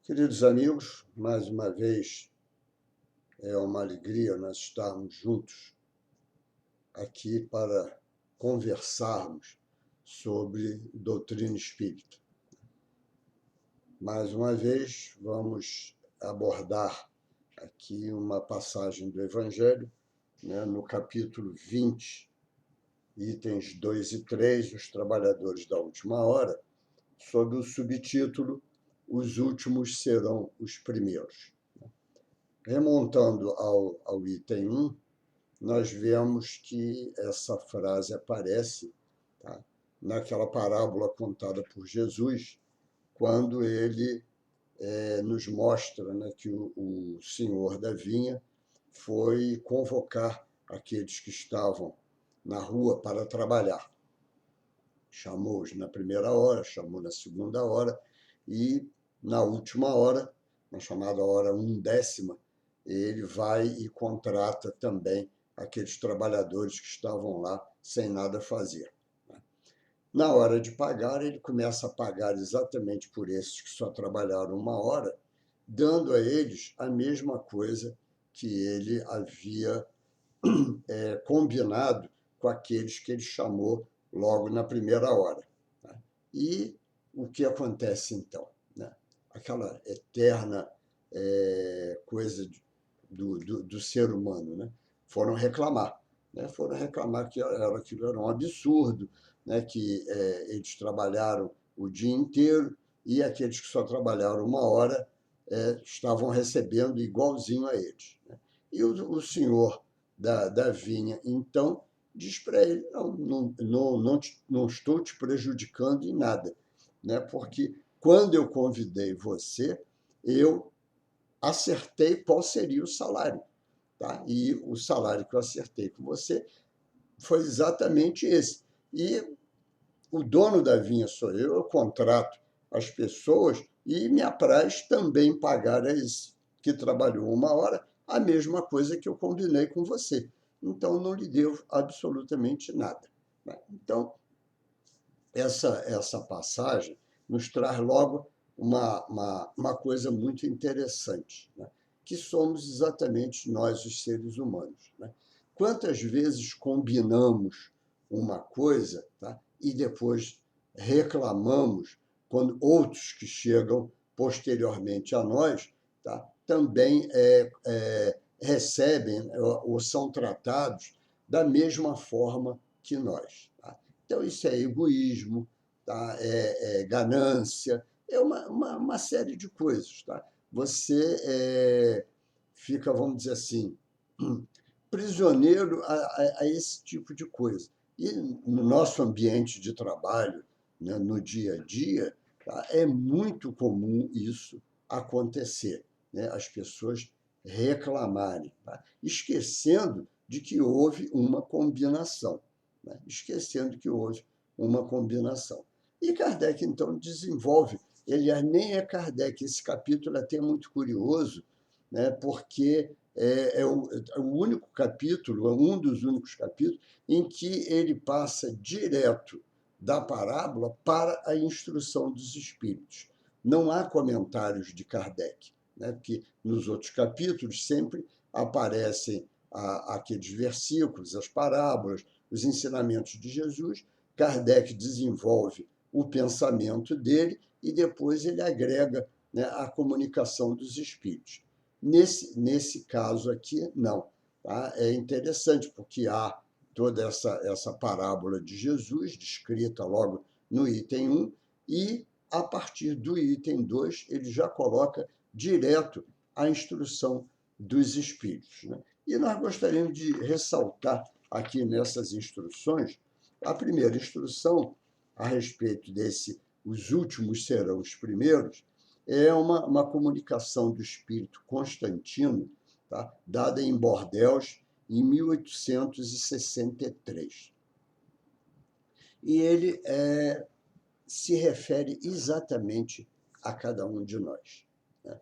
Queridos amigos, mais uma vez é uma alegria nós estarmos juntos aqui para conversarmos sobre doutrina espírita. Mais uma vez, vamos abordar aqui uma passagem do Evangelho, no capítulo 20, itens 2 e 3, os trabalhadores da última hora, sob o subtítulo Os últimos serão os primeiros. Remontando ao item 1, nós vemos que essa frase aparece, tá, naquela parábola contada por Jesus, quando ele nos mostra, né, que o senhor da vinha foi convocar aqueles que estavam na rua para trabalhar. Chamou-os na primeira hora, chamou na segunda hora e na última hora, na chamada hora undécima, ele vai e contrata também aqueles trabalhadores que estavam lá sem nada fazer. Na hora de pagar, ele começa a pagar exatamente por esses que só trabalharam uma hora, dando a eles a mesma coisa que ele havia combinado com aqueles que ele chamou logo na primeira hora. E o que acontece então? Aquela eterna coisa do ser humano, né? Foram reclamar que aquilo era um absurdo, né? Que eles trabalharam o dia inteiro e aqueles que só trabalharam uma hora estavam recebendo igualzinho a eles, né? E o senhor da vinha, então, diz para ele, não estou te prejudicando em nada, né? Porque quando eu convidei você, eu acertei qual seria o salário, tá? E o salário que eu acertei com você foi exatamente esse. E o dono da vinha sou eu contrato as pessoas e me apraz também pagar a esse que trabalhou uma hora a mesma coisa que eu combinei com você. Então, não lhe devo absolutamente nada, né? Então, essa passagem nos traz logo uma coisa muito interessante, né? Que somos exatamente nós, os seres humanos, né? Quantas vezes combinamos uma coisa, tá, e depois reclamamos quando outros que chegam posteriormente a nós, tá, também recebem ou são tratados da mesma forma que nós, tá? Então, isso é egoísmo, tá? Ganância, é uma série de coisas. Tá? Você fica, vamos dizer assim, prisioneiro a esse tipo de coisa. E no nosso ambiente de trabalho, né, no dia a dia, tá? É muito comum isso acontecer, né? As pessoas reclamarem, tá? Esquecendo de que houve uma combinação, né? Esquecendo que houve uma combinação. E Kardec, então, desenvolve, ele nem é Kardec, esse capítulo é até muito curioso, né? Porque é o único capítulo, é um dos únicos capítulos, em que ele passa direto da parábola para a instrução dos espíritos. Não há comentários de Kardec, né? Porque nos outros capítulos sempre aparecem aqueles versículos, as parábolas, os ensinamentos de Jesus. Kardec desenvolve o pensamento dele e depois ele agrega, né, a comunicação dos espíritos. Nesse caso aqui, não. Tá? É interessante, porque há toda essa parábola de Jesus, descrita logo no item 1, e, a partir do item 2, ele já coloca direto a instrução dos espíritos, né? E nós gostaríamos de ressaltar aqui nessas instruções, a primeira instrução a respeito os últimos serão os primeiros, é uma comunicação do espírito Constantino, tá? Dada em Bordeaux em 1863. E ele se refere exatamente a cada um de nós, né?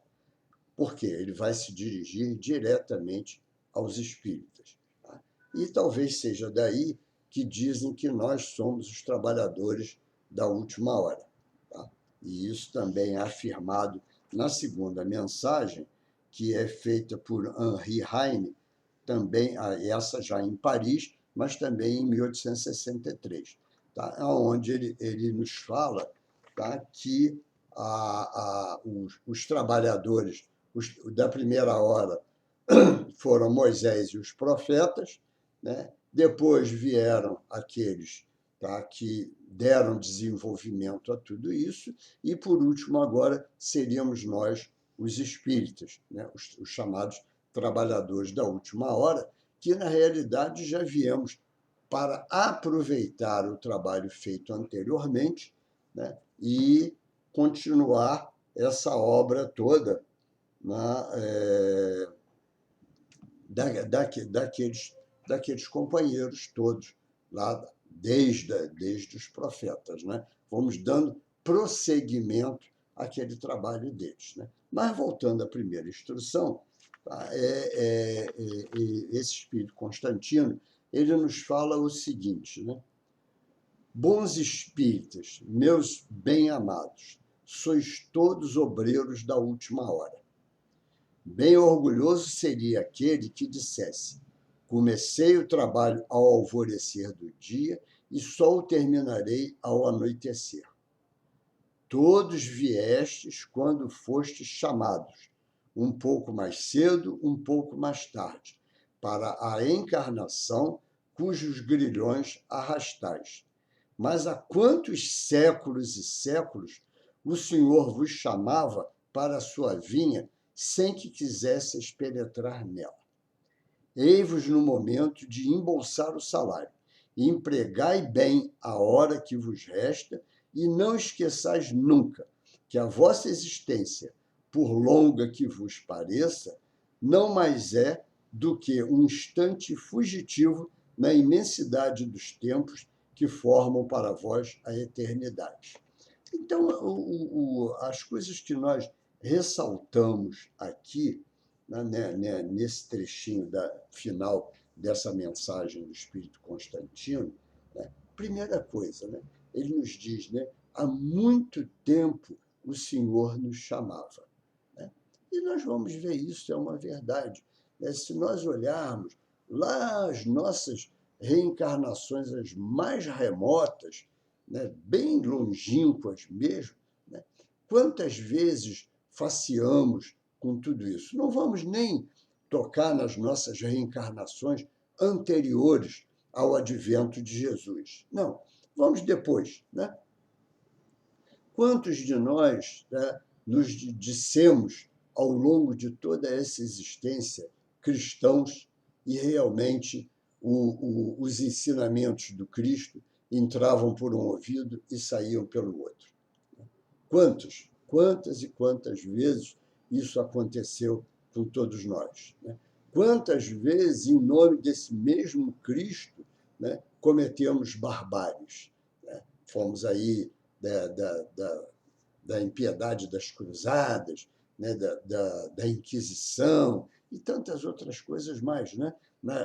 Porque ele vai se dirigir diretamente aos espíritas, tá? E talvez seja daí que dizem que nós somos os trabalhadores da última hora, tá? E isso também é afirmado na segunda mensagem, que é feita por Henri Heine, também essa já em Paris, mas também em 1863, tá? Onde ele nos fala, tá, que os trabalhadores da primeira hora foram Moisés e os profetas, né? Depois vieram aqueles, tá, que deram desenvolvimento a tudo isso, e, por último, agora seríamos nós, os espíritas, né? Os chamados trabalhadores da última hora, que, na realidade, já viemos para aproveitar o trabalho feito anteriormente, né? E continuar essa obra toda, né? Daqueles companheiros todos, lá desde os profetas. Né? Vamos dando prosseguimento àquele trabalho deles. Né? Mas, voltando à primeira instrução, tá? Esse espírito Constantino, ele nos fala o seguinte, né? Bons espíritas, meus bem-amados, sois todos obreiros da última hora. Bem orgulhoso seria aquele que dissesse: comecei o trabalho ao alvorecer do dia e só o terminarei ao anoitecer. Todos viestes quando fostes chamados, um pouco mais cedo, um pouco mais tarde, para a encarnação cujos grilhões arrastais. Mas há quantos séculos e séculos o Senhor vos chamava para a sua vinha sem que quisesseis penetrar nela? Ei-vos no momento de embolsar o salário, e empregai bem a hora que vos resta, e não esqueçais nunca que a vossa existência, por longa que vos pareça, não mais é do que um instante fugitivo na imensidade dos tempos que formam para vós a eternidade. Então, as coisas que nós ressaltamos aqui, né, nesse trechinho final dessa mensagem do Espírito Constantino, né, primeira coisa, né, ele nos diz, né, há muito tempo o Senhor nos chamava. Né? E nós vamos ver isso, é uma verdade. Né? Se nós olharmos lá as nossas reencarnações, as mais remotas, né, bem longínquas mesmo, né, quantas vezes faceamos com tudo isso? Não vamos nem tocar nas nossas reencarnações anteriores ao advento de Jesus. Não, vamos depois. Né? Quantos de nós, né, nos dissemos ao longo de toda essa existência cristãos e realmente os ensinamentos do Cristo entravam por um ouvido e saíam pelo outro? Quantos? Quantas e quantas vezes isso aconteceu com todos nós? Né? Quantas vezes, em nome desse mesmo Cristo, né, cometemos barbáries? Né? Fomos aí da impiedade das cruzadas, né, da Inquisição e tantas outras coisas mais, né?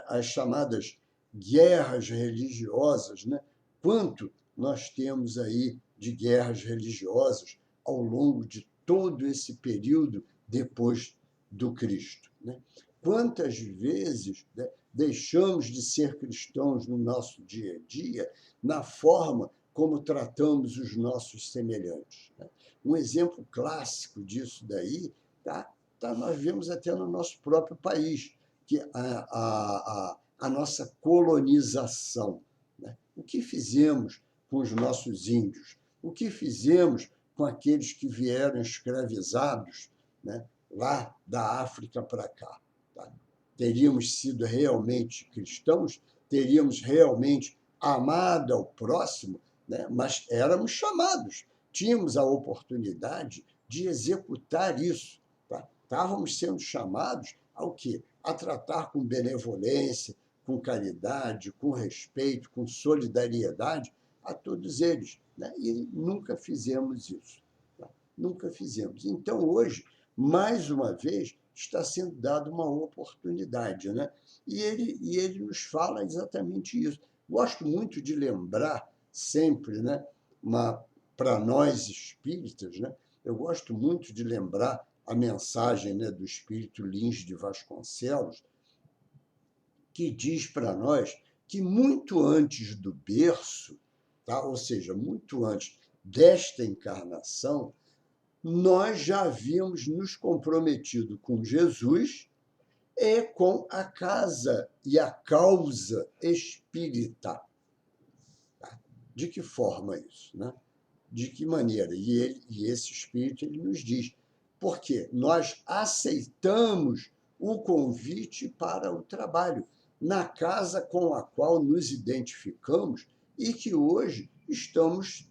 As chamadas guerras religiosas, né? Quanto nós temos aí de guerras religiosas ao longo de todo esse período depois do Cristo? Né? Quantas vezes, né, deixamos de ser cristãos no nosso dia a dia na forma como tratamos os nossos semelhantes? Né? Um exemplo clássico disso daí, nós vemos até no nosso próprio país, que a nossa colonização. Né? O que fizemos com os nossos índios? O que fizemos com aqueles que vieram escravizados, né, lá da África para cá? Tá? Teríamos sido realmente cristãos? Teríamos realmente amado ao próximo? Né? Mas éramos chamados, tínhamos a oportunidade de executar isso. Tá? Estávamos sendo chamados ao quê? A tratar com benevolência, com caridade, com respeito, com solidariedade a todos eles. Né? E nunca fizemos isso. Tá? Nunca fizemos. Então, hoje, mais uma vez, está sendo dada uma oportunidade. Né? E ele nos fala exatamente isso. Gosto muito de lembrar sempre, né, para nós espíritas, né, Eu gosto muito de lembrar a mensagem, né, do espírito Lins de Vasconcelos, que diz para nós que muito antes do berço, tá? Ou seja, muito antes desta encarnação, nós já havíamos nos comprometido com Jesus e com a casa e a causa espírita. Tá? De que forma isso? Né? De que maneira? E esse espírito ele nos diz, porque nós aceitamos o convite para o trabalho na casa com a qual nos identificamos e que hoje estamos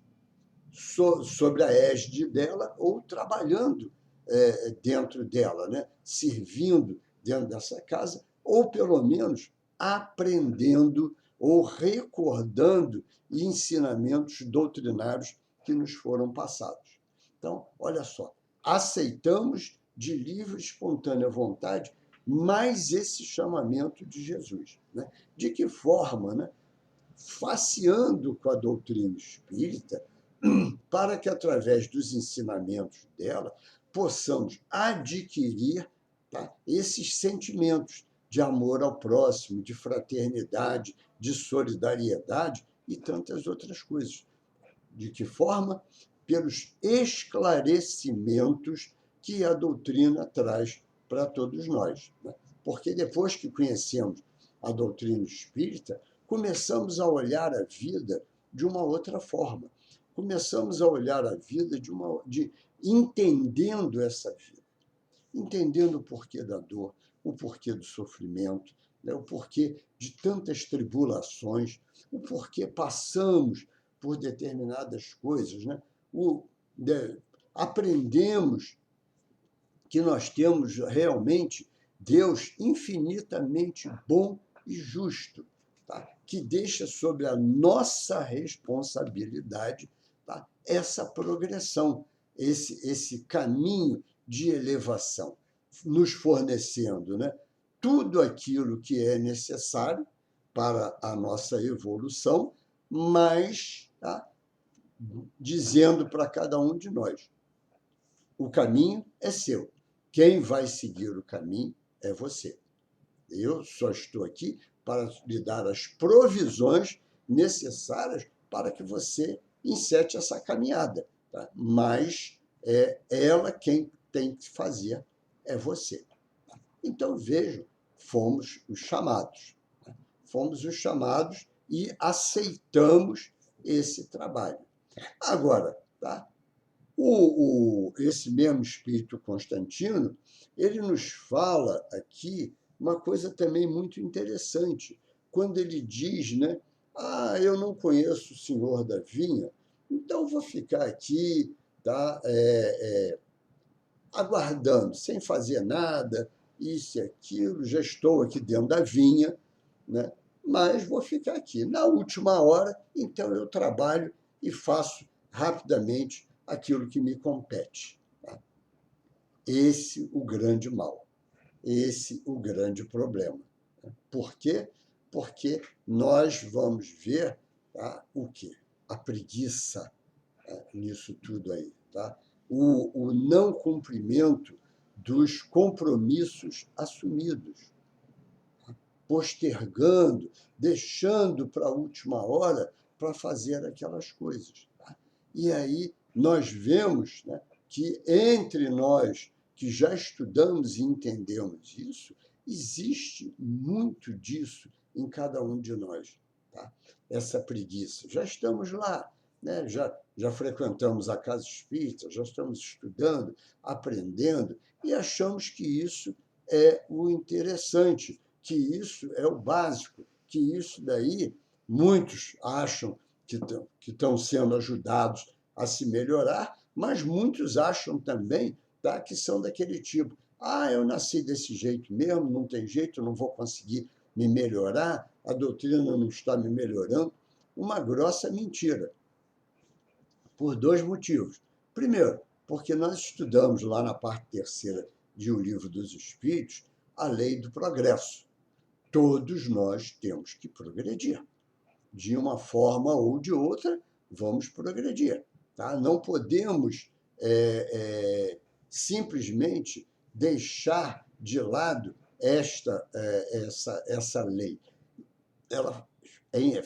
sobre a égide dela ou trabalhando dentro dela, né? Servindo dentro dessa casa, ou pelo menos aprendendo ou recordando ensinamentos doutrinários que nos foram passados. Então, olha só, aceitamos de livre e espontânea vontade mais esse chamamento de Jesus. Né? De que forma? Né? Faceando com a doutrina espírita, para que, através dos ensinamentos dela, possamos adquirir, tá, esses sentimentos de amor ao próximo, de fraternidade, de solidariedade e tantas outras coisas. De que forma? Pelos esclarecimentos que a doutrina traz para todos nós. Né? Porque depois que conhecemos a doutrina espírita, começamos a olhar a vida de uma outra forma. Começamos a olhar a vida entendendo essa vida, entendendo o porquê da dor, o porquê do sofrimento, né? O porquê de tantas tribulações, o porquê passamos por determinadas coisas. Né? Aprendemos que nós temos realmente Deus infinitamente bom e justo, tá? Que deixa sobre a nossa responsabilidade, tá? Essa progressão, esse caminho de elevação, nos fornecendo, né, tudo aquilo que é necessário para a nossa evolução, mas, tá, dizendo para cada um de nós, o caminho é seu. Quem vai seguir o caminho é você. Eu só estou aqui para lhe dar as provisões necessárias para que você encete essa caminhada. Tá? Mas é ela quem tem que fazer, é você. Então, vejam, fomos os chamados. Tá? Fomos os chamados e aceitamos esse trabalho. Agora, tá? Esse mesmo espírito Constantino, ele nos fala aqui uma coisa também muito interessante, quando ele diz, né, eu não conheço o senhor da vinha, então vou ficar aqui, tá, aguardando, sem fazer nada, isso e aquilo, já estou aqui dentro da vinha, né, mas vou ficar aqui. Na última hora, então eu trabalho e faço rapidamente aquilo que me compete. Tá? Esse o grande mal, esse o grande problema. Por quê? Porque nós vamos ver, tá, o quê? A preguiça, tá, nisso tudo aí. Tá? O não cumprimento dos compromissos assumidos, tá? Postergando, deixando para a última hora para fazer aquelas coisas. Tá? E aí nós vemos, né, que entre nós que já estudamos e entendemos isso, existe muito disso em cada um de nós. Tá? Essa preguiça. Já estamos lá, né? Já frequentamos a casa espírita, já estamos estudando, aprendendo, e achamos que isso é o interessante, que isso é o básico, que isso daí muitos acham que estão sendo ajudados a se melhorar, mas muitos acham também, tá, que são daquele tipo. Eu nasci desse jeito mesmo, não tem jeito, não vou conseguir me melhorar, a doutrina não está me melhorando. Uma grossa mentira, por dois motivos. Primeiro, porque nós estudamos lá na parte terceira de O Livro dos Espíritos a lei do progresso. Todos nós temos que progredir. De uma forma ou de outra, vamos progredir. Tá? Não podemos simplesmente deixar de lado essa lei. Ela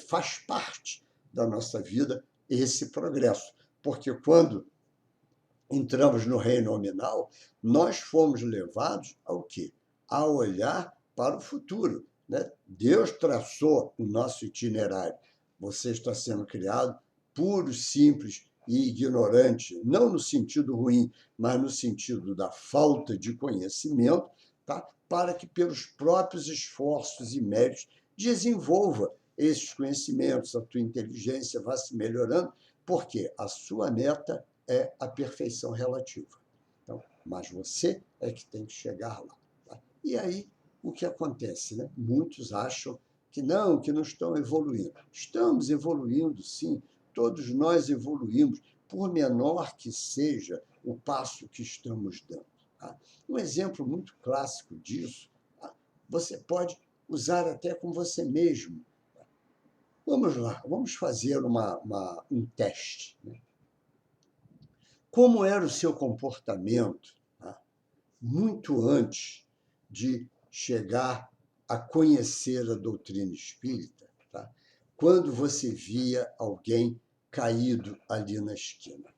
faz parte da nossa vida esse progresso, porque quando entramos no reino nominal, nós fomos levados ao quê? A olhar para o futuro. Né? Deus traçou o nosso itinerário. Você está sendo criado puro, simples e ignorante, não no sentido ruim, mas no sentido da falta de conhecimento, tá? Para que, pelos próprios esforços e méritos, desenvolva esses conhecimentos, a tua inteligência vá se melhorando, porque a sua meta é a perfeição relativa. Então, mas você é que tem que chegar lá. Tá? E aí, o que acontece? Né? Muitos acham que não estão evoluindo. Estamos evoluindo, sim. Todos nós evoluímos, por menor que seja o passo que estamos dando. Tá? Um exemplo muito clássico disso, tá? Você pode usar até com você mesmo. Vamos lá, vamos fazer um teste. Né? Como era o seu comportamento, tá? Muito antes de chegar a conhecer a doutrina espírita, tá? Quando você via alguém caído ali na esquina?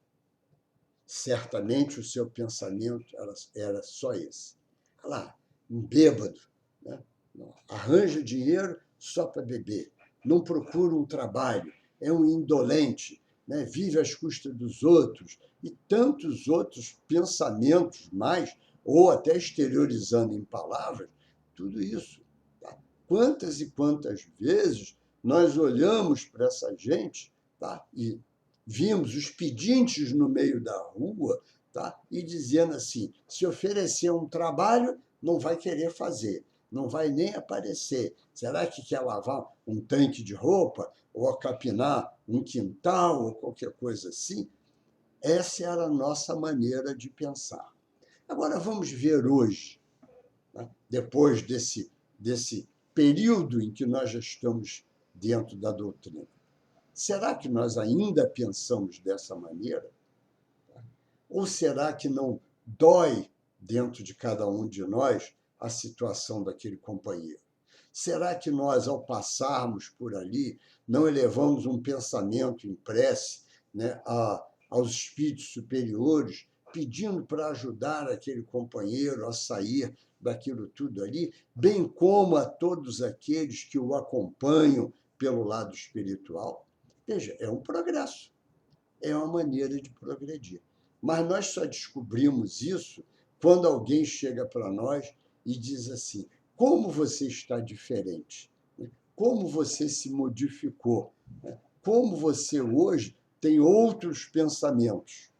Certamente o seu pensamento era só esse. Lá, um bêbado, né? Arranja dinheiro só para beber, não procura um trabalho, é um indolente, né? Vive às custas dos outros, e tantos outros pensamentos mais, ou até exteriorizando em palavras, tudo isso. Tá? Quantas e quantas vezes nós olhamos para essa gente, tá? E vimos os pedintes no meio da rua, tá? E dizendo assim, se oferecer um trabalho, não vai querer fazer, não vai nem aparecer. Será que quer lavar um tanque de roupa ou capinar um quintal ou qualquer coisa assim? Essa era a nossa maneira de pensar. Agora vamos ver hoje, né? Depois desse período em que nós já estamos dentro da doutrina. Será que nós ainda pensamos dessa maneira? Ou será que não dói dentro de cada um de nós a situação daquele companheiro? Será que nós, ao passarmos por ali, não elevamos um pensamento em prece, né, aos espíritos superiores, pedindo para ajudar aquele companheiro a sair daquilo tudo ali, bem como a todos aqueles que o acompanham pelo lado espiritual? Veja, é um progresso, é uma maneira de progredir. Mas nós só descobrimos isso quando alguém chega para nós e diz assim, como você está diferente? Como você se modificou? Como você hoje tem outros pensamentos?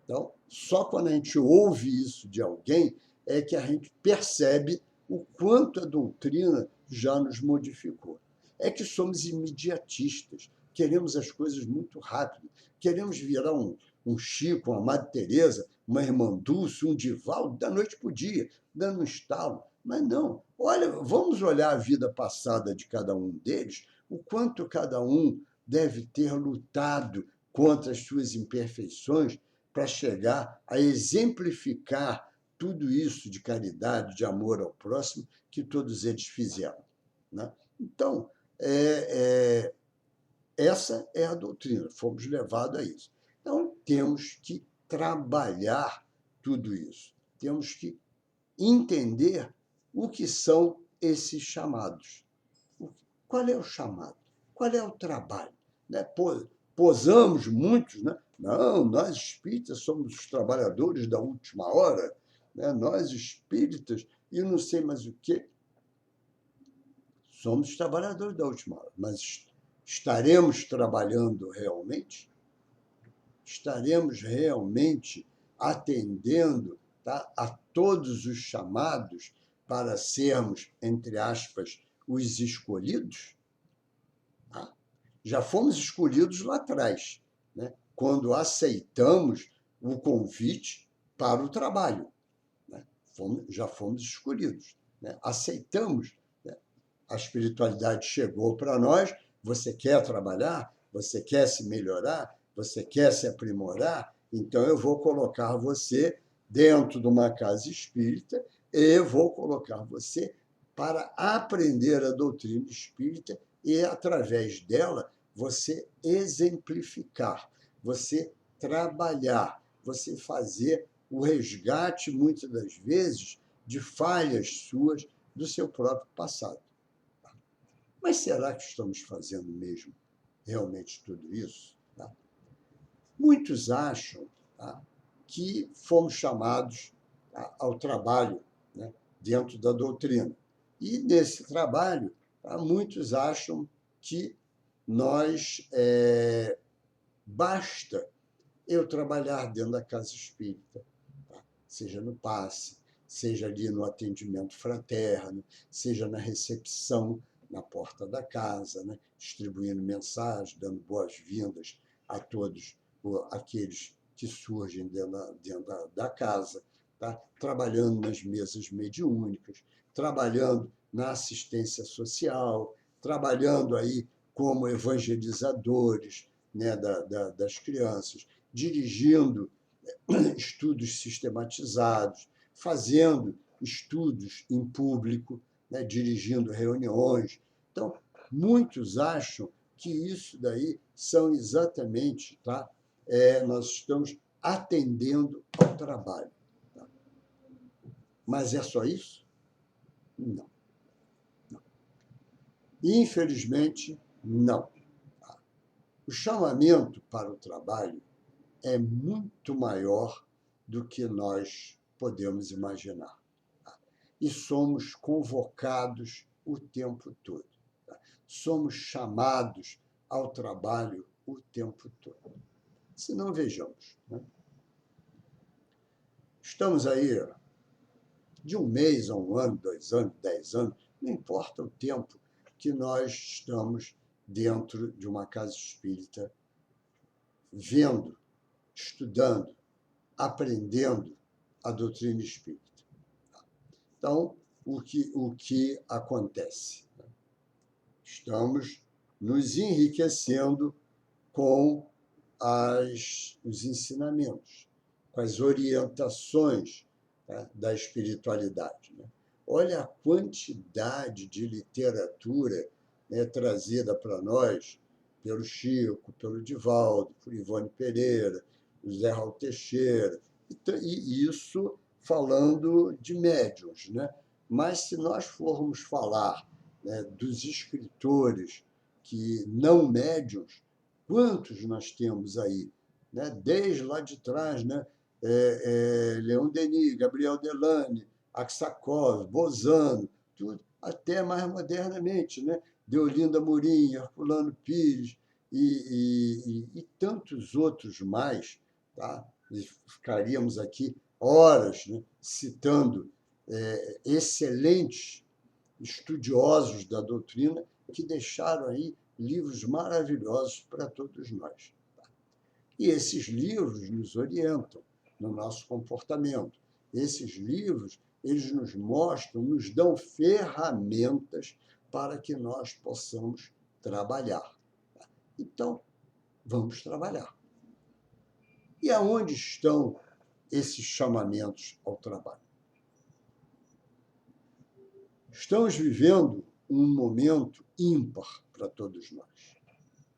Então, só quando a gente ouve isso de alguém é que a gente percebe o quanto a doutrina já nos modificou. É que somos imediatistas, queremos as coisas muito rápido, queremos virar um Chico, uma Madre Teresa, uma Irmã Dulce, um Divaldo, da noite para o dia, dando um estalo. Mas não, olha, vamos olhar a vida passada de cada um deles, o quanto cada um deve ter lutado contra as suas imperfeições para chegar a exemplificar tudo isso de caridade, de amor ao próximo, que todos eles fizeram. Né? Então, essa é a doutrina, fomos levados a isso. Então, temos que trabalhar tudo isso, temos que entender o que são esses chamados. Qual é o chamado? Qual é o trabalho? Né? Posamos muitos, né? Não, nós espíritas somos os trabalhadores da última hora, né? Nós espíritas e não sei mais o quê. Somos os trabalhadores da última hora, mas estaremos trabalhando realmente? Estaremos realmente atendendo, tá, a todos os chamados para sermos, entre aspas, os escolhidos? Tá? Já fomos escolhidos lá atrás, né? Quando aceitamos o convite para o trabalho. Né? Já fomos escolhidos. Né? Aceitamos. Né? A espiritualidade chegou para nós. Você quer trabalhar? Você quer se melhorar? Você quer se aprimorar? Então, eu vou colocar você dentro de uma casa espírita e vou colocar você para aprender a doutrina espírita e, através dela, você exemplificar, você trabalhar, você fazer o resgate, muitas das vezes, de falhas suas do seu próprio passado. Mas será que estamos fazendo mesmo realmente tudo isso? Tá? Muitos acham, tá, que fomos chamados, tá, ao trabalho, né, dentro da doutrina. E, nesse trabalho, tá, muitos acham que nós basta eu trabalhar dentro da casa espírita, tá? Seja no passe, seja ali no atendimento fraterno, seja na recepção na porta da casa, né? Distribuindo mensagens, dando boas-vindas a todos aqueles que surgem dentro da casa, tá? Trabalhando nas mesas mediúnicas, trabalhando na assistência social, trabalhando aí como evangelizadores, né, das crianças, dirigindo estudos sistematizados, fazendo estudos em público, né, dirigindo reuniões. Então, muitos acham que isso daí são exatamente, tá? Nós estamos atendendo ao trabalho. Tá? Mas é só isso? Não. Não. Infelizmente, não. O chamamento para o trabalho é muito maior do que nós podemos imaginar. Tá? E somos convocados o tempo todo. Tá? Somos chamados ao trabalho o tempo todo. Se não, vejamos. Né? Estamos aí de um mês a um ano, 2 anos, 10 anos, não importa o tempo que nós estamos dentro de uma casa espírita, vendo, estudando, aprendendo a doutrina espírita. Então, o que acontece? Estamos nos enriquecendo com os ensinamentos, com as orientações, tá, da espiritualidade. Né? Olha a quantidade de literatura, né, trazida para nós pelo Chico, pelo Divaldo, por Ivone Pereira, José Raul Teixeira, e isso falando de médiuns. Né? Mas, se nós formos falar, né, dos escritores que não médiuns, quantos nós temos aí? Né? Desde lá de trás, né? Leon Denis, Gabriel Delane, Aksakov, Bozano, tudo, até mais modernamente, né? Deolinda Morim, Herculano Pires e tantos outros mais. Tá? E ficaríamos aqui horas, né, citando excelentes estudiosos da doutrina que deixaram aí livros maravilhosos para todos nós. E esses livros nos orientam no nosso comportamento. Esses livros, eles nos mostram, nos dão ferramentas para que nós possamos trabalhar. Então, vamos trabalhar. E aonde estão esses chamamentos ao trabalho? Estamos vivendo um momento ímpar para todos nós.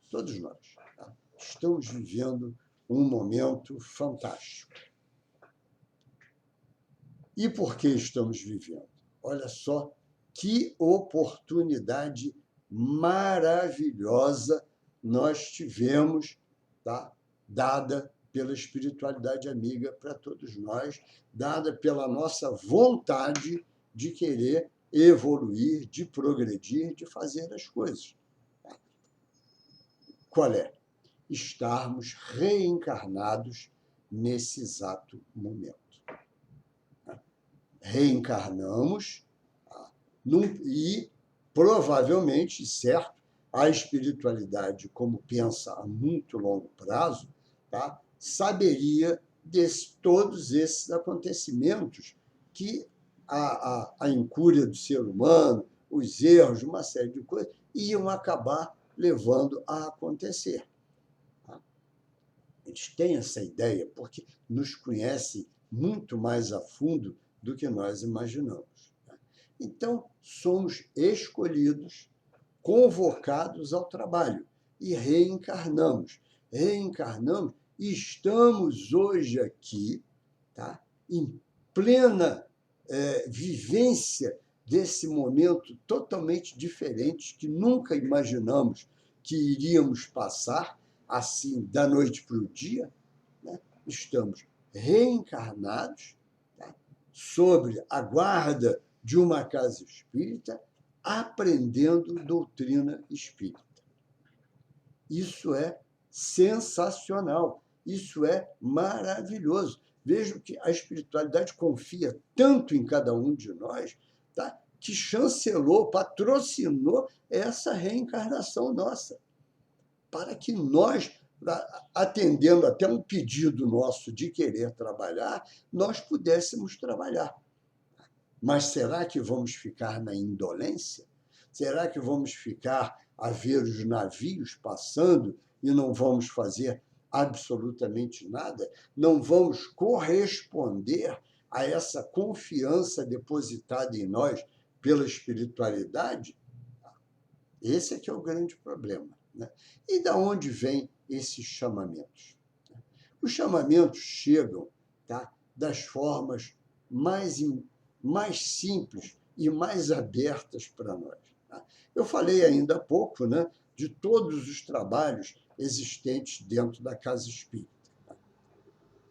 Todos nós. Tá? Estamos vivendo um momento fantástico. E por que estamos vivendo? Olha só que oportunidade maravilhosa nós tivemos, tá? Dada pela espiritualidade amiga para todos nós, dada pela nossa vontade de querer evoluir, de progredir, de fazer as coisas. Qual é? Estarmos reencarnados nesse exato momento. Reencarnamos e, provavelmente, certo, a espiritualidade, como pensa a muito longo prazo, tá, saberia de todos esses acontecimentos que a incúria do ser humano, os erros, uma série de coisas, iam acabar levando a acontecer. Tá? eles têm essa ideia porque nos conhecem muito mais a fundo do que nós imaginamos. Então, somos escolhidos, convocados ao trabalho e reencarnamos. Reencarnamos e estamos hoje aqui, tá? Em plena vivência desse momento totalmente diferente que nunca imaginamos que iríamos passar, assim, da noite para o dia, né? Estamos reencarnados, tá? Sobre a guarda de uma casa espírita, aprendendo doutrina espírita. Isso é sensacional, isso é maravilhoso. Vejo que a espiritualidade confia tanto em cada um de nós, tá? Que chancelou, patrocinou essa reencarnação nossa, para que nós, atendendo até um pedido nosso de querer trabalhar, nós pudéssemos trabalhar. Mas será que vamos ficar na indolência? Será que vamos ficar a ver os navios passando e não vamos fazer absolutamente nada? Não vamos corresponder a essa confiança depositada em nós pela espiritualidade? Esse é que é o grande problema, né? E da onde vêm esses chamamentos? Os chamamentos chegam, tá, das formas mais simples e mais abertas para nós. Tá? Eu falei ainda há pouco, né, de todos os trabalhos existentes dentro da casa espírita. Tá?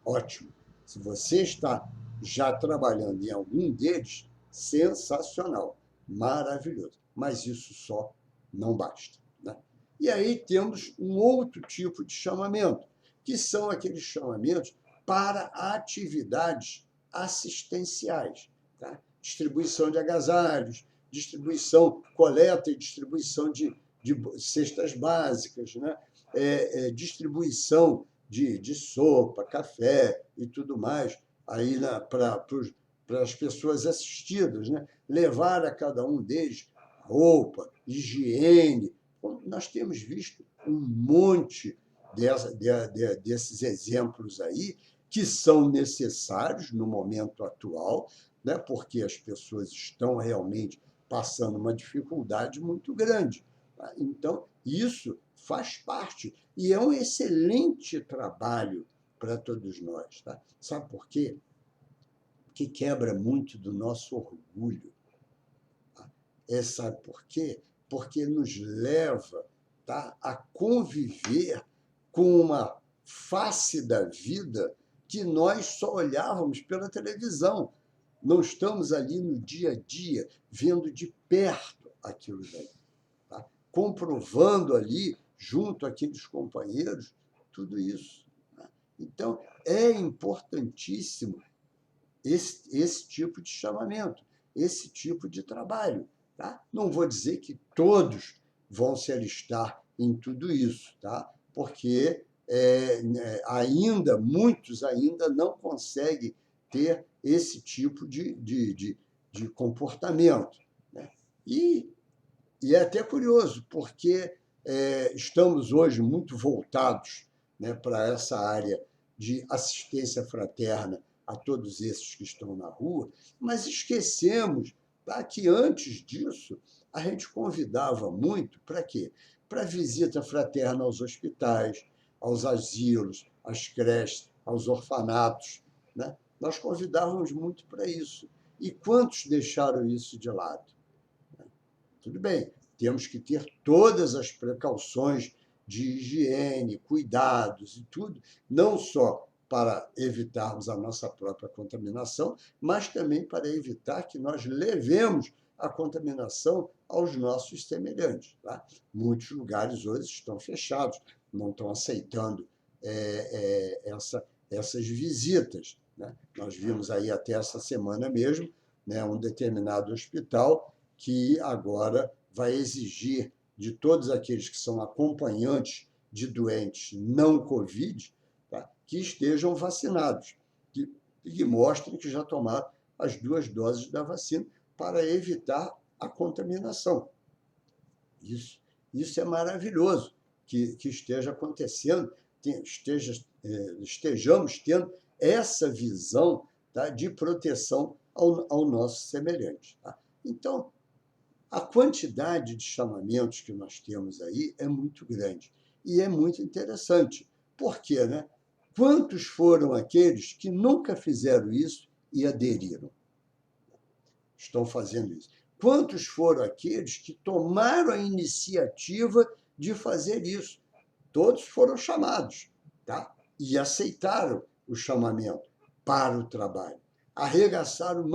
Ótimo. Se você está já trabalhando em algum deles, sensacional, maravilhoso. Mas isso só não basta. Né? E aí temos um outro tipo de chamamento, que são aqueles chamamentos para atividades assistenciais. Tá? Distribuição de agasalhos, distribuição, coleta e distribuição de cestas básicas, né? Distribuição de sopa, café e tudo mais aí para as pessoas assistidas, né? Levar a cada um deles roupa, higiene. Bom, nós temos visto um monte desses exemplos aí que são necessários no momento atual, né? Porque as pessoas estão realmente passando uma dificuldade muito grande. Tá? Então, isso faz parte e é um excelente trabalho para todos nós. Tá? Sabe por quê? Porque quebra muito do nosso orgulho. Tá? Sabe por quê? Porque nos leva, tá, a conviver com uma face da vida que nós só olhávamos pela televisão. Não estamos ali no dia a dia, vendo de perto aquilo daí, tá? Comprovando ali, junto àqueles companheiros, tudo isso. Tá? Então, é importantíssimo esse tipo de chamamento, esse tipo de trabalho. Tá? Não vou dizer que todos vão se alistar em tudo isso, tá? Porque muitos ainda não conseguem ter esse tipo de comportamento. Né? E é até curioso, porque estamos hoje muito voltados, né, para essa área de assistência fraterna a todos esses que estão na rua, mas esquecemos, tá, que antes disso a gente convidava muito para quê? Para visita fraterna aos hospitais, aos asilos, às creches, aos orfanatos. Né? Nós convidávamos muito para isso. E quantos deixaram isso de lado? Tudo bem, temos que ter todas as precauções de higiene, cuidados e tudo, não só para evitarmos a nossa própria contaminação, mas também para evitar que nós levemos a contaminação aos nossos semelhantes. Tá? Muitos lugares hoje estão fechados, não estão aceitando essas visitas. Né? Nós vimos aí até essa semana mesmo, né, um determinado hospital que agora vai exigir de todos aqueles que são acompanhantes de doentes não Covid, tá, que estejam vacinados, que mostrem que já tomaram as 2 doses da vacina para evitar a contaminação. Isso é maravilhoso que esteja acontecendo, estejamos tendo essa visão, tá, de proteção ao nosso semelhante. Tá? Então, a quantidade de chamamentos que nós temos aí é muito grande e é muito interessante. Por quê, né? Quantos foram aqueles que nunca fizeram isso e aderiram? Estão fazendo isso. Quantos foram aqueles que tomaram a iniciativa de fazer isso? Todos foram chamados, tá? E aceitaram o chamamento para o trabalho. Arregaçaram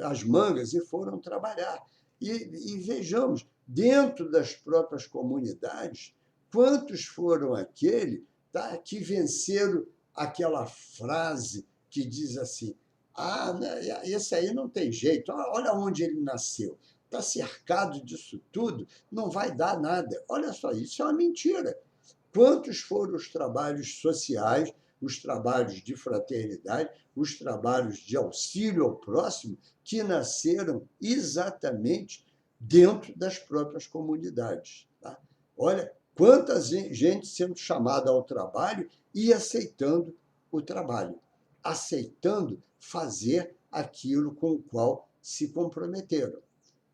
as mangas e foram trabalhar. E vejamos, dentro das próprias comunidades, quantos foram aqueles, tá, que venceram aquela frase que diz assim: ah, esse aí não tem jeito, olha onde ele nasceu, está cercado disso tudo, não vai dar nada. Olha só, isso é uma mentira. Quantos foram os trabalhos sociais, os trabalhos de fraternidade, os trabalhos de auxílio ao próximo, que nasceram exatamente dentro das próprias comunidades? Tá? Olha, quanta gente sendo chamada ao trabalho e aceitando o trabalho, aceitando fazer aquilo com o qual se comprometeram.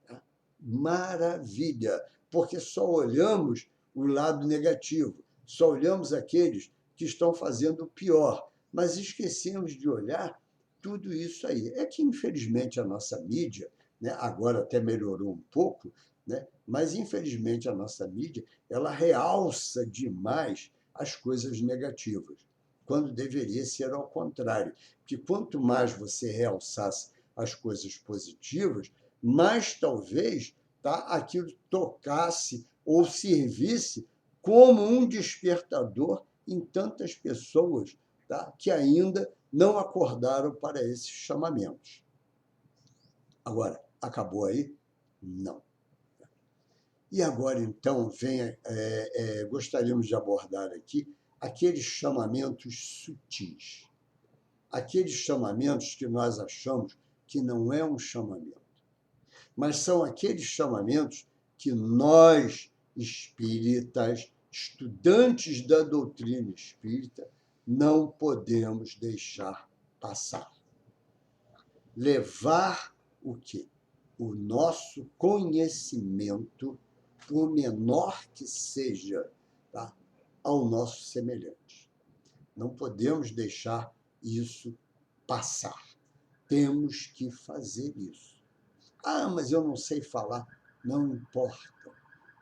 Tá? Maravilha, porque só olhamos o lado negativo, só olhamos aqueles que estão fazendo o pior, mas esquecemos de olhar tudo isso aí. É que, infelizmente, a nossa mídia, né, agora até melhorou um pouco, né, mas, infelizmente, a nossa mídia ela realça demais as coisas negativas, quando deveria ser ao contrário. Porque quanto mais você realçasse as coisas positivas, mais talvez, tá, aquilo tocasse ou servisse como um despertador em tantas pessoas, tá, que ainda não acordaram para esses chamamentos. Agora, acabou aí? Não. E agora, então, gostaríamos de abordar aqui aqueles chamamentos sutis, aqueles chamamentos que nós achamos que não é um chamamento, mas são aqueles chamamentos que nós, espíritas, estudantes da doutrina espírita, não podemos deixar passar. Levar o quê? O nosso conhecimento, por menor que seja, tá, ao nosso semelhante. Não podemos deixar isso passar. Temos que fazer isso. Ah, mas eu não sei falar. Não importa.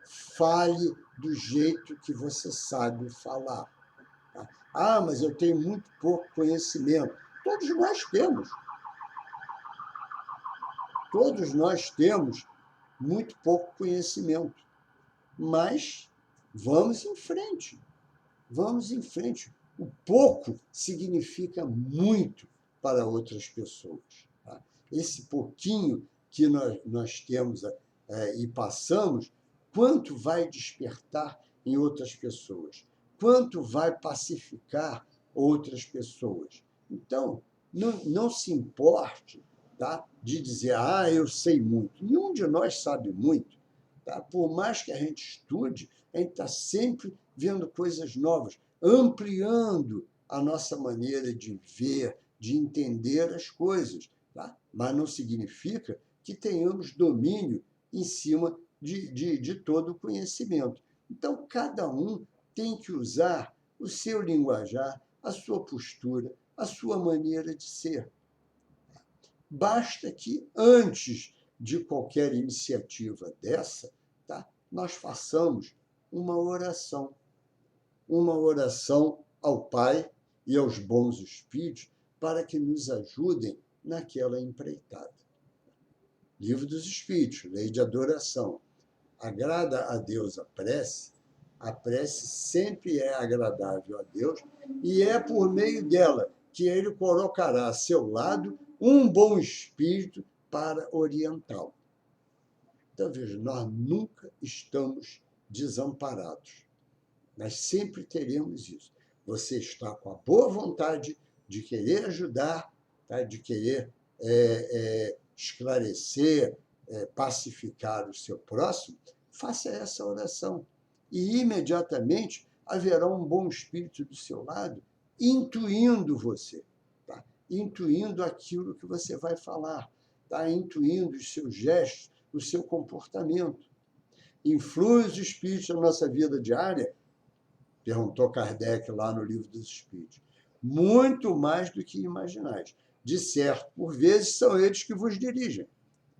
Fale do jeito que você sabe falar. Tá? Ah, mas eu tenho muito pouco conhecimento. Todos nós temos. Todos nós temos muito pouco conhecimento. Mas vamos em frente. Vamos em frente. O pouco significa muito para outras pessoas. Tá? Esse pouquinho que nós temos e passamos, quanto vai despertar em outras pessoas? Quanto vai pacificar outras pessoas? Então, não se importe, tá, de dizer, ah, eu sei muito. Nenhum de nós sabe muito. Tá? Por mais que a gente estude, a gente está sempre vendo coisas novas, ampliando a nossa maneira de ver, de entender as coisas. Tá? Mas não significa que tenhamos domínio em cima de todo o conhecimento. Então, cada um tem que usar o seu linguajar, a sua postura, a sua maneira de ser. Basta que, antes de qualquer iniciativa dessa, tá, nós façamos uma oração ao Pai e aos bons espíritos para que nos ajudem naquela empreitada. Livro dos Espíritos, Lei de Adoração. Agrada a Deus a prece sempre é agradável a Deus e é por meio dela que ele colocará a seu lado um bom espírito para orientá-lo. Então, veja, nós nunca estamos desamparados. Nós sempre teremos isso. Você está com a boa vontade de querer ajudar, tá? De querer esclarecer, pacificar o seu próximo, faça essa oração. E, imediatamente, haverá um bom espírito do seu lado, intuindo você, tá? Intuindo aquilo que você vai falar, tá? Intuindo os seus gestos, o seu comportamento. Influem os espíritos na nossa vida diária? Perguntou Kardec lá no Livro dos Espíritos. Muito mais do que imaginais. De certo, por vezes são eles que vos dirigem.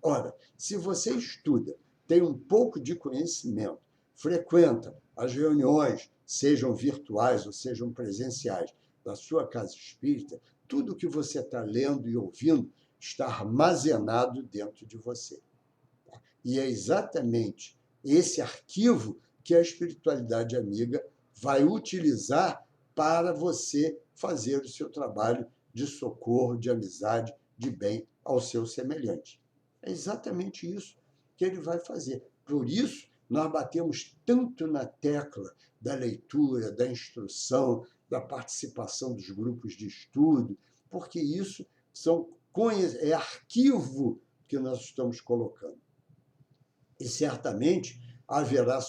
Ora, se você estuda, tem um pouco de conhecimento, frequenta as reuniões, sejam virtuais ou sejam presenciais, da sua casa espírita, tudo o que você está lendo e ouvindo está armazenado dentro de você. E é exatamente esse arquivo que a espiritualidade amiga vai utilizar para você fazer o seu trabalho de socorro, de amizade, de bem ao seu semelhante. É exatamente isso que ele vai fazer. Por isso, nós batemos tanto na tecla da leitura, da instrução, da participação dos grupos de estudo, porque isso é arquivo que nós estamos colocando. E certamente haverá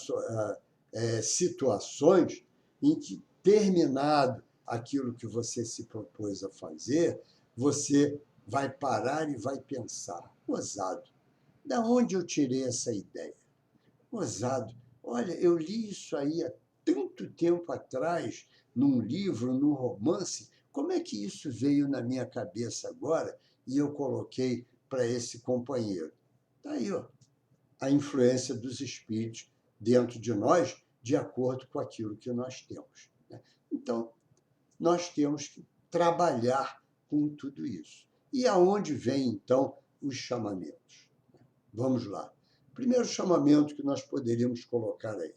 situações em que, terminado aquilo que você se propôs a fazer, você vai parar e vai pensar: gozado, da onde eu tirei essa ideia? Gozado, olha, eu li isso aí há tanto tempo atrás, num livro, num romance, como é que isso veio na minha cabeça agora e eu coloquei para esse companheiro? Está aí, ó, a influência dos espíritos dentro de nós, de acordo com aquilo que nós temos. Então, nós temos que trabalhar com tudo isso. E aonde vem, então, os chamamentos? Vamos lá. Primeiro chamamento que nós poderíamos colocar aí.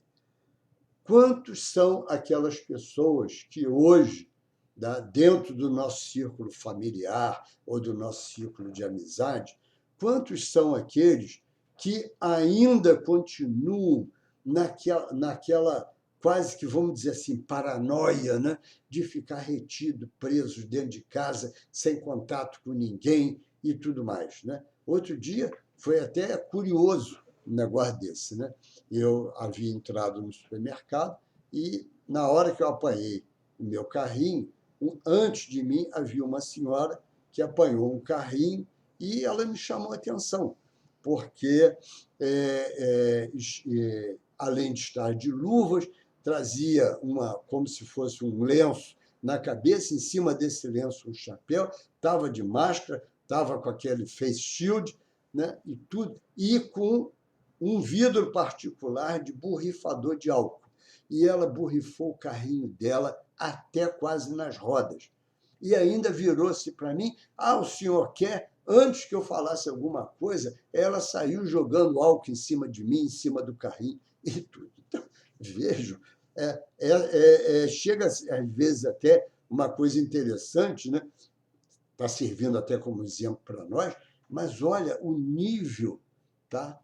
Quantos são aquelas pessoas que hoje, dentro do nosso círculo familiar ou do nosso círculo de amizade, quantos são aqueles que ainda continuam naquela quase que, vamos dizer assim, paranoia, né? De ficar retido, preso dentro de casa, sem contato com ninguém e tudo mais, né? Outro dia foi até curioso um negócio desse, né? Eu havia entrado no supermercado e, na hora que eu apanhei o meu carrinho, antes de mim havia uma senhora que apanhou um carrinho e ela me chamou a atenção, porque, além de estar de luvas, trazia como se fosse um lenço na cabeça, em cima desse lenço um chapéu, estava de máscara, estava com aquele face shield, né, e tudo, e com um vidro particular de borrifador de álcool. E ela borrifou o carrinho dela até quase nas rodas. E ainda virou-se para mim: ah, o senhor quer? Antes que eu falasse alguma coisa, ela saiu jogando álcool em cima de mim, em cima do carrinho e tudo. Então, vejo, chega às vezes até uma coisa interessante, né? Está servindo até como exemplo para nós, mas olha o nível, tá?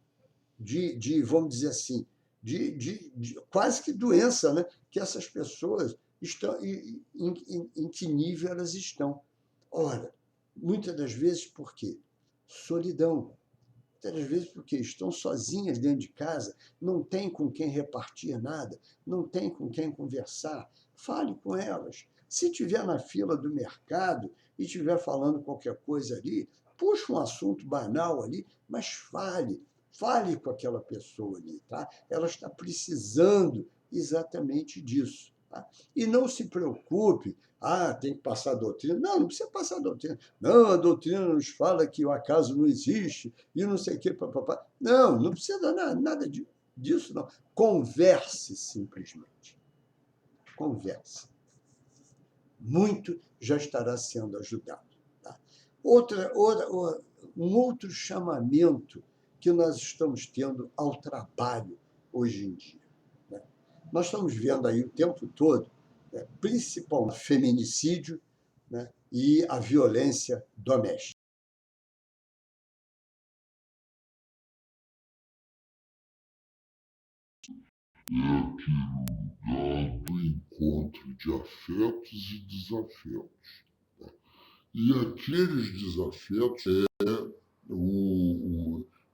Vamos dizer assim, de quase que doença, né? Que essas pessoas estão, em que nível elas estão. Ora, muitas das vezes por quê? Solidão. Muitas das vezes porque estão sozinhas dentro de casa, não tem com quem repartir nada, não tem com quem conversar. Fale com elas. Se estiver na fila do mercado e estiver falando qualquer coisa ali, puxa um assunto banal ali, mas fale com aquela pessoa ali, tá? Ela está precisando exatamente disso. Tá? E não se preocupe, tem que passar a doutrina. Não, não precisa passar a doutrina. Não, a doutrina nos fala que o acaso não existe e não sei o quê, papapá. Não, não precisa nada disso, não. Converse simplesmente. Converse. Muito já estará sendo ajudado. Tá? Um outro chamamento que nós estamos tendo ao trabalho hoje em dia. Né? Nós estamos vendo aí o tempo todo, né, principalmente feminicídio, né, e a violência doméstica. É aquele lugar do encontro de afetos e desafetos. E aqueles desafetos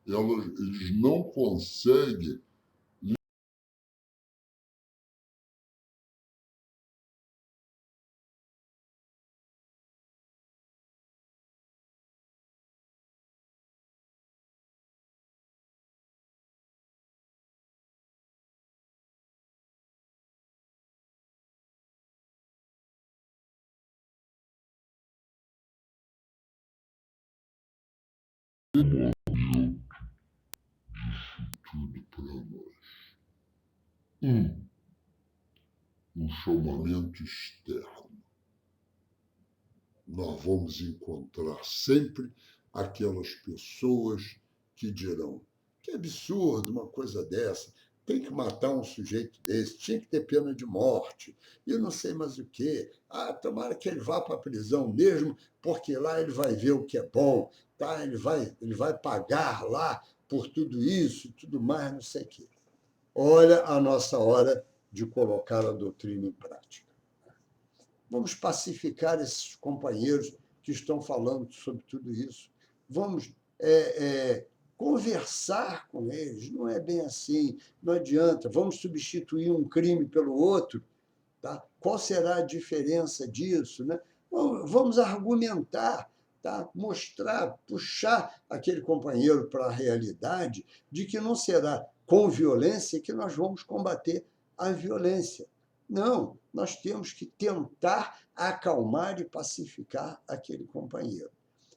eles não conseguem tudo para nós. Um chamamento externo. Nós vamos encontrar sempre aquelas pessoas que dirão: que absurdo uma coisa dessa, tem que matar um sujeito desse, tinha que ter pena de morte, e não sei mais o quê. Tomara que ele vá para a prisão mesmo, porque lá ele vai ver o que é bom, tá? Ele vai pagar lá por tudo isso, tudo mais, não sei o quê. Olha a nossa hora de colocar a doutrina em prática. Vamos pacificar esses companheiros que estão falando sobre tudo isso. Vamos conversar com eles. Não é bem assim, não adianta. Vamos substituir um crime pelo outro. Tá? Qual será a diferença disso? Né? Vamos argumentar, tá? Mostrar, puxar aquele companheiro para a realidade de que não será com violência que nós vamos combater a violência. Não, nós temos que tentar acalmar e pacificar aquele companheiro.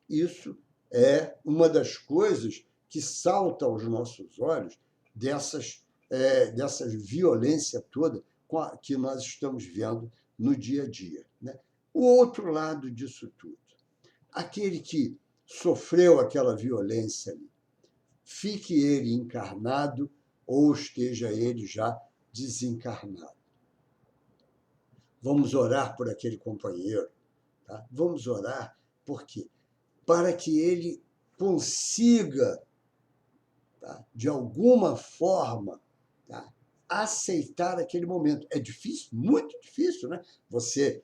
Isso é uma das coisas que salta aos nossos olhos dessas violência toda que nós estamos vendo no dia a dia. Né? O outro lado disso tudo, aquele que sofreu aquela violência ali, fique ele encarnado ou esteja ele já desencarnado. Vamos orar por aquele companheiro. Tá? Vamos orar por quê? Para que ele consiga, tá, de alguma forma, tá, aceitar aquele momento. É difícil, muito difícil, né? Você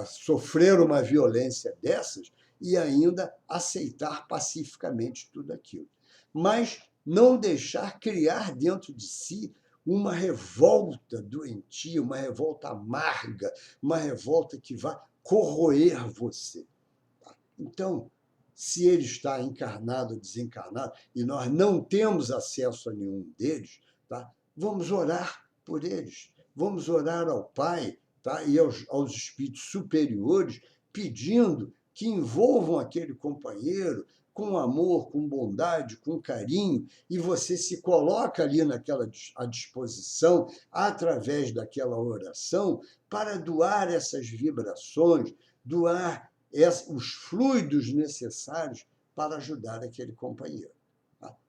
sofrer uma violência dessas e ainda aceitar pacificamente tudo aquilo. Mas não deixar criar dentro de si uma revolta doentia, uma revolta amarga, uma revolta que vá corroer você. Então, se ele está encarnado ou desencarnado, e nós não temos acesso a nenhum deles, tá? Vamos orar por eles, vamos orar ao Pai, tá? E aos espíritos superiores, pedindo que envolvam aquele companheiro com amor, com bondade, com carinho, e você se coloca ali à disposição, através daquela oração, para doar essas vibrações, doar os fluidos necessários para ajudar aquele companheiro.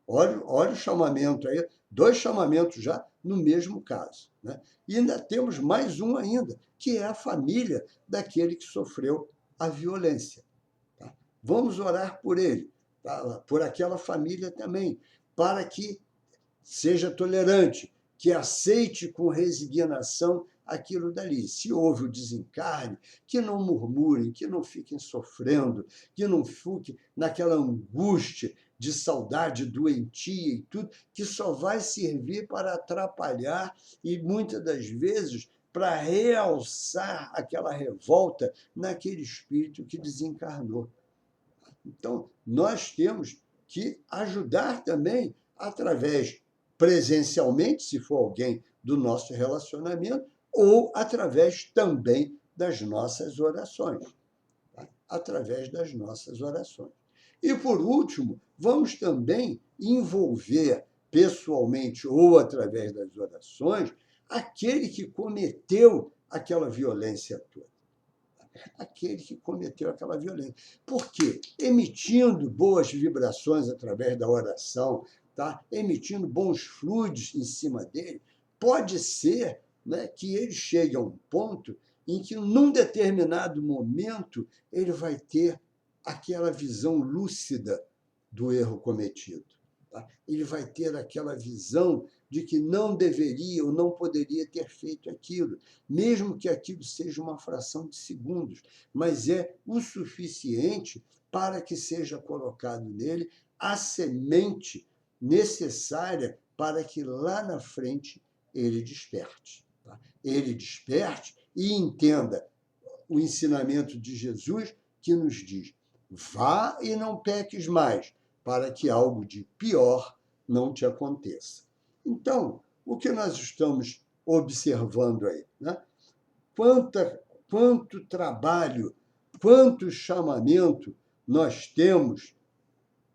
Olha o chamamento aí, 2 chamamentos já no mesmo caso. Né? E ainda temos mais um ainda, que é a família daquele que sofreu a violência. Tá? Vamos orar por ele, tá? Por aquela família também, para que seja tolerante, que aceite com resignação aquilo dali. Se houve o desencarne, que não murmurem, que não fiquem sofrendo, que não fiquem naquela angústia de saudade doentia e tudo, que só vai servir para atrapalhar e, muitas das vezes, para realçar aquela revolta naquele espírito que desencarnou. Então, nós temos que ajudar também através, presencialmente, se for alguém do nosso relacionamento, ou através também das nossas orações. Tá? Através das nossas orações. E, por último, vamos também envolver pessoalmente ou através das orações aquele que cometeu aquela violência toda. Aquele que cometeu aquela violência. Por quê? Emitindo boas vibrações através da oração, tá? Emitindo bons fluidos em cima dele, pode ser, né, que ele chegue a um ponto em que, num determinado momento, ele vai ter aquela visão lúcida do erro cometido. Tá? Ele vai ter aquela visão de que não deveria ou não poderia ter feito aquilo, mesmo que aquilo seja uma fração de segundos, mas é o suficiente para que seja colocado nele a semente necessária para que lá na frente ele desperte. Tá? Ele desperte e entenda o ensinamento de Jesus que nos diz: vá e não peques mais, para que algo de pior não te aconteça. Então, o que nós estamos observando aí? Né? Quanto trabalho, quanto chamamento nós temos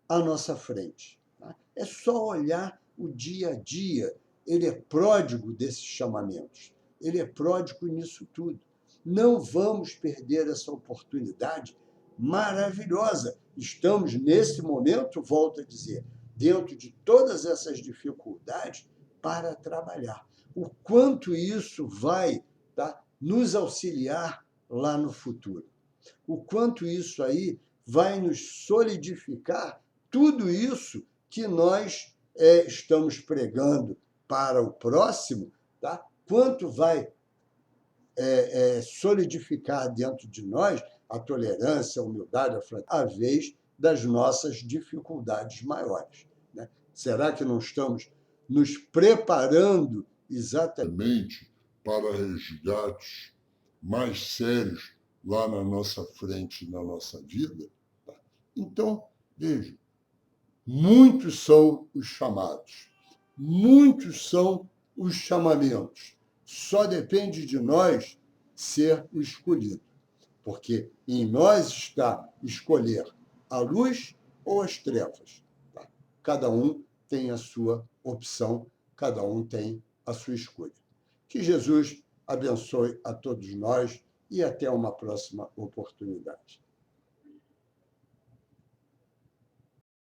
à nossa frente. Tá? É só olhar o dia a dia. Ele é pródigo desses chamamentos. Ele é pródigo nisso tudo. Não vamos perder essa oportunidade maravilhosa. Estamos, nesse momento, volto a dizer, dentro de todas essas dificuldades, para trabalhar. O quanto isso vai, tá, nos auxiliar lá no futuro. O quanto isso aí vai nos solidificar tudo isso que nós estamos pregando para o próximo, tá? Quanto vai solidificar dentro de nós a tolerância, a humildade, a fraternidade, à vez das nossas dificuldades maiores. Né? Será que não estamos nos preparando exatamente para resgates mais sérios lá na nossa frente, na nossa vida? Então, veja, muitos são os chamados, muitos são os chamamentos. Só depende de nós ser o escolhido, porque em nós está escolher a luz ou as trevas. Tá? Cada um tem a sua opção, cada um tem a sua escolha. Que Jesus abençoe a todos nós e até uma próxima oportunidade.